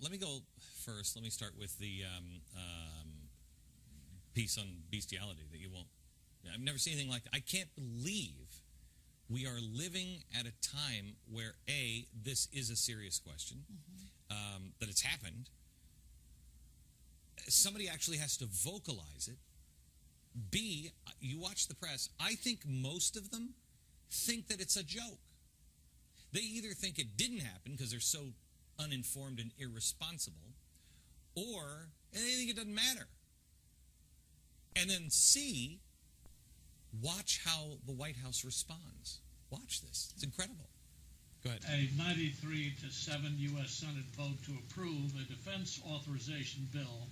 Let me go first. Let me start with the piece on bestiality that you won't. I've never seen anything like that. I can't believe we are living at a time where, A, this is a serious question, that it's happened. Somebody actually has to vocalize it. B, you watch the press. I think most of them think that it's a joke. They either think it didn't happen because they're so uninformed and irresponsible, or they think it doesn't matter. And then C, watch how the White House responds. Watch this. It's incredible. Go ahead. A 93-7 U.S. Senate vote to approve a defense authorization bill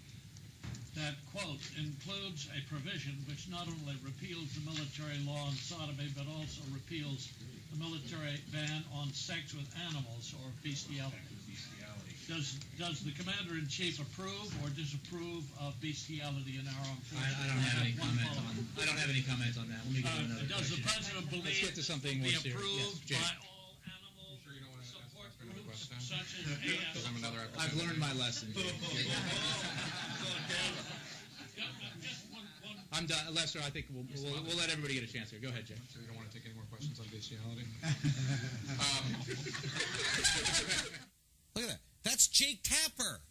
that, quote, includes a provision which not only repeals the military law on sodomy, but also repeals the military ban on sex with animals, or bestiality. Does the Commander-in-Chief approve or disapprove of bestiality in our armed forces? I don't have any comment on. I don't have any comment on that. Let me get to another Does question. the President believe Let's get to something more be serious. approved Yes, by all animal support groups such as AF? I've learned my lesson. I'm done. Lester, I think we'll let everybody get a chance here. Go ahead, Jay. So you don't want to take any more questions on bestiality? Look at that. That's Jake Tapper.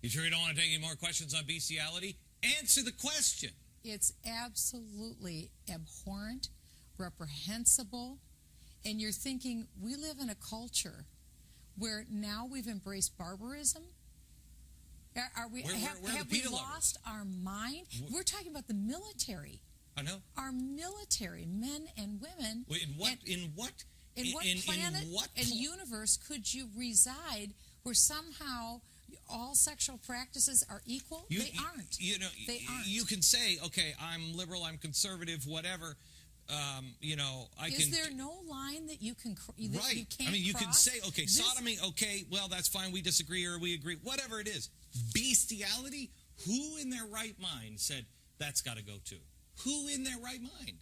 You sure you don't want to take any more questions on bestiality? Answer the question. It's absolutely abhorrent, reprehensible, and you're thinking, we live in a culture where now we've embraced barbarism. Have we lost our mind? We're talking about the military. I know. Our military, men and women. In what planet what and universe could you reside where somehow all sexual practices are equal? They aren't. They aren't. You can say, okay, I'm liberal, I'm conservative, whatever. Is there no line that you can right? You can't I mean, you cross? can say, okay, sodomy, okay, well, that's fine. We disagree or we agree, whatever it is. Bestiality. Who in their right mind said that's got to go too? Who in their right mind?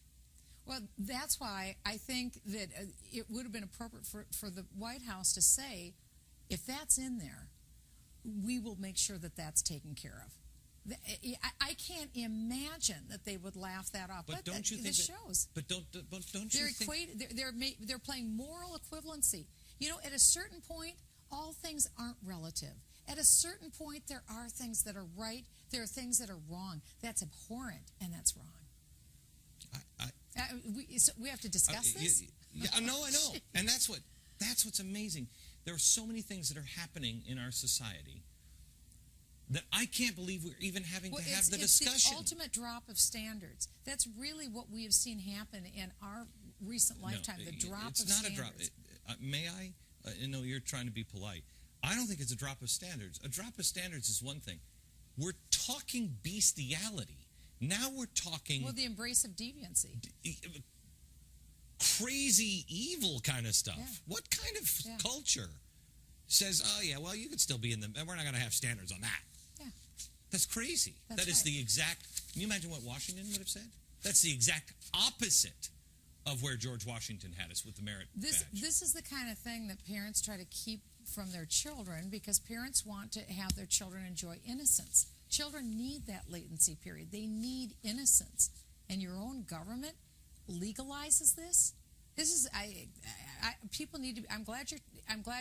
Well, that's why I think that it would have been appropriate for the White House to say, if that's in there, we will make sure that that's taken care of. I can't imagine that they would laugh that off. But don't you think this shows? But don't you think they're playing moral equivalency? At a certain point, all things aren't relative. At a certain point, there are things that are right. There are things that are wrong. That's abhorrent, and that's wrong. We have to discuss this. No, I know, and that's what's amazing. There are so many things that are happening in our society that I can't believe we're even having to have the discussion. It's the ultimate drop of standards. That's really what we have seen happen in our recent lifetime. The drop of standards. It's not a drop. May I? No, you're trying to be polite. I don't think it's a drop of standards. A drop of standards is one thing. We're talking bestiality. Now we're talking... Well, the embrace of deviancy. Crazy, evil kind of stuff. Yeah. What kind of culture says, oh, yeah, well, you could still be in them, and we're not going to have standards on that? Yeah. That's crazy. That's That is the exact... Can you imagine what Washington would have said? That's the exact opposite of where George Washington had us with the merit badge. This is the kind of thing that parents try to keep from their children because parents want to have their children enjoy innocence. Children need that latency period. They need innocence. And your own government legalizes this? This is people need to. I'm glad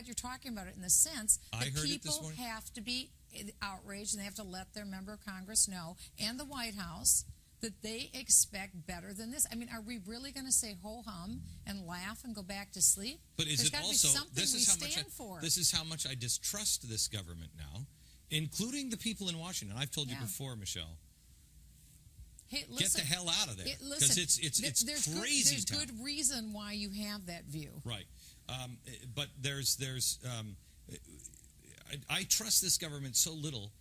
you're talking about it in the sense that people have to be outraged and they have to let their member of Congress know and the White House that they expect better than this. I mean, are we really going to say ho hum and laugh and go back to sleep? But is it also this is how much I distrust this government now, including the people in Washington. I've told you before, Michelle. Hey, listen, get the hell out of there because it's crazy. There's good reason why you have that view. Right, but there's I trust this government so little.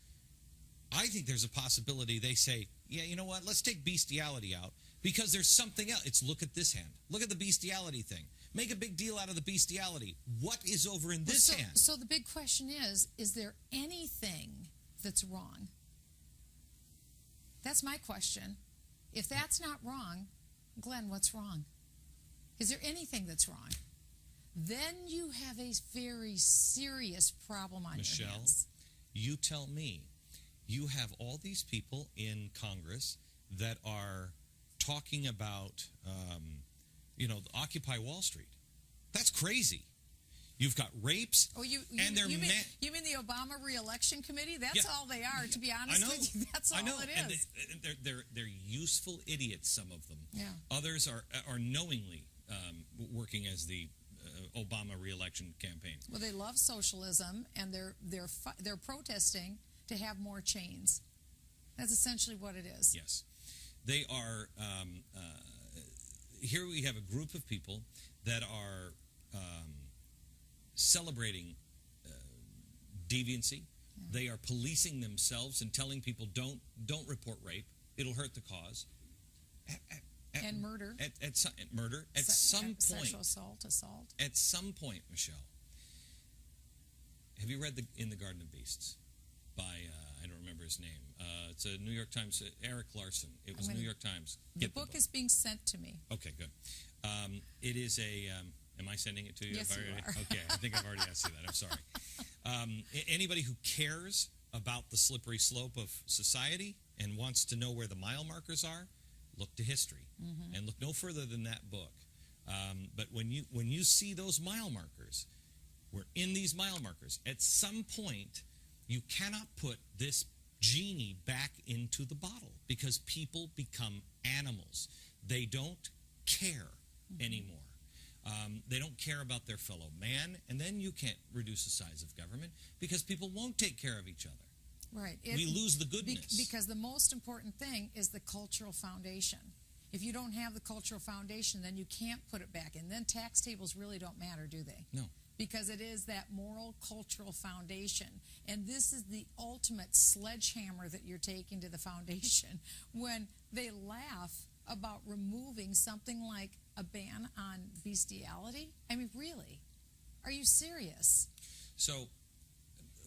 I think there's a possibility they say, yeah, you know what? Let's take bestiality out because there's something else. It's look at this hand. Look at the bestiality thing. Make a big deal out of the bestiality. What is over in this hand? So the big question is there anything that's wrong? That's my question. If that's not wrong, Glenn, what's wrong? Is there anything that's wrong? then you have a very serious problem on your Michelle, hands. you tell me, you have all these people in Congress that are talking about, Occupy Wall Street. That's crazy. You've got rapes, Oh, you and they're mean the Obama re-election committee? That's Yeah. all they are. To be honest I know. with you, that's all I know. it And is. they're useful idiots. Some of them. Yeah. Others are knowingly working as the Obama re-election campaign. Well, they love socialism, and they're protesting to have more chains. That's essentially what it is. Yes, they are. Here we have a group of people that are celebrating deviancy. Yeah. They are policing themselves and telling people don't report rape. It'll hurt the cause. And murder. At some point. Sexual assault. At some point, Michelle, have you read In the Garden of Beasts by I don't remember his name. It's a New York Times. Eric Larson. It was New York Times. The Get book is being sent to me. Okay, good. It is a. Am I sending it to you? Yes, you are. Okay, I think I've already asked you that. I'm sorry. Anybody who cares about the slippery slope of society and wants to know where the mile markers are, look to history and look no further than that book. But when you see those mile markers, we're in these mile markers. At some point, you cannot put this genie back into the bottle because people become animals. They don't care anymore. They don't care about their fellow man, and then you can't reduce the size of government because people won't take care of each other. Right. We lose the goodness. Because the most important thing is the cultural foundation. If you don't have the cultural foundation, then you can't put it back. And then tax tables really don't matter, do they? No. Because it is that moral, cultural foundation. And this is the ultimate sledgehammer that you're taking to the foundation when they laugh about removing something like a ban on bestiality. I mean, really? Are you serious? So,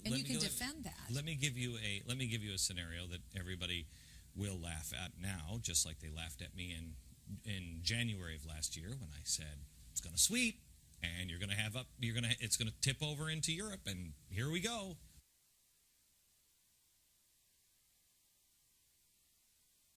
And you can defend that. Let me give you a scenario that everybody will laugh at now, just like they laughed at me in January of last year when I said it's going to sweep and it's going to tip over into Europe, and here we go.